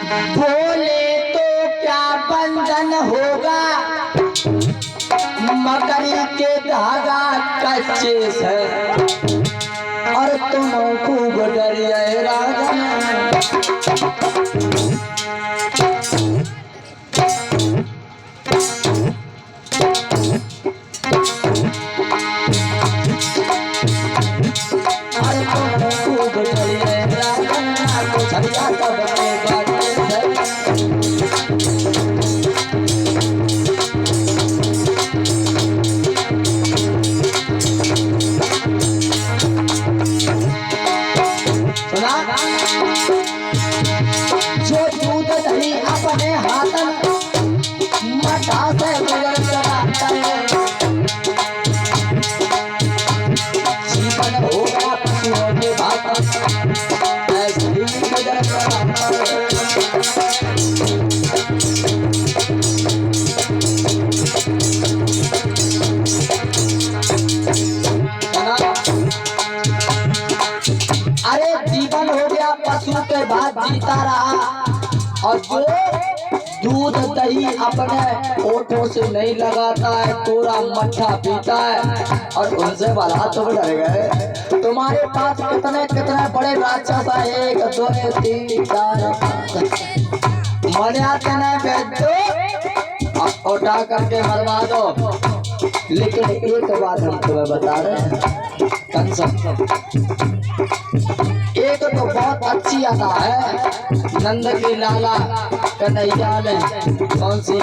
बोले तो क्या बंधन होगा, मकड़ी के धागा कच्चे से, और तुम खूब डरिए राजन। अरे तुम खूब डरिए राजन, छड़िया तब के जो दूध दही अपने हाथन मठा से गुजर कराता है, जीवन हो गया पशुओं के भाषण ऐसे ही गुजर कराता है। अरे जीवन हो गया पशु के बाद जीता रहा, और जो दूध दही अपने ओठों से नहीं लगाता है, पूरा मट्ठा पीता है, और उनसे भला तुम डर गए। तुम्हारे पास कितने कितने बड़े राक्षस है, 1 2 3 4 मजा देने भेज दो, उठा करके मरवा दो। लेकिन एक बात हम तुम्हें बता रहे हैं कंसम, एक तो बहुत अच्छी अदा है नंद के लाला कन्हैया ने, कौन सी?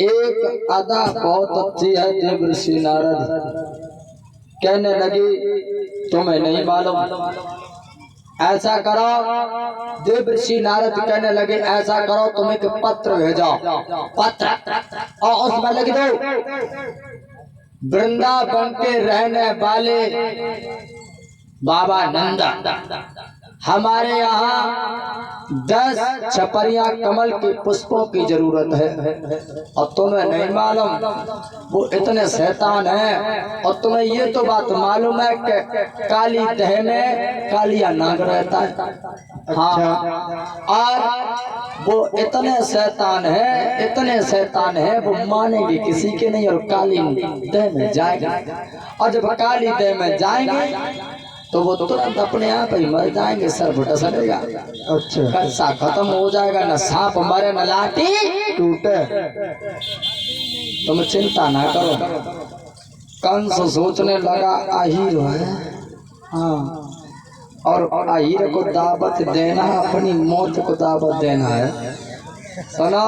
एक अदा बहुत अच्छी है। देव ऋषि नारद कहने लगे तुम्हें नहीं मालूम, ऐसा करो। देव ऋषि नारद कहने लगे ऐसा करो, तुम एक पत्र भेजो, पत्र और उसमें लिख दो वृंदावन के रहने वाले बाबा नंदा हमारे यहाँ 10 छपरिया कमल के पुष्पों की जरूरत है। और तुम्हें नहीं मालूम वो इतने शैतान हैं, और तुम्हें ये तो बात मालूम है कि काली दह में कालिया नाग रहता है। हाँ, और वो इतने शैतान है वो मानेंगे किसी के नहीं, और काली दह में जाएंगे, और जब काली दह में जाएंगे तो वो तुरंत अपने आप ही मर जाएंगे, सर फुटा सड़ेगा। अच्छा, कस्सा खत्म हो जाएगा, न सांप मरे न लाठी टूटे। तुम चिंता ना करो। कंस सोचने लगा आहिर है, हाँ, और आहिर को दावत देना, अपनी मौत को दावत देना है। सुनो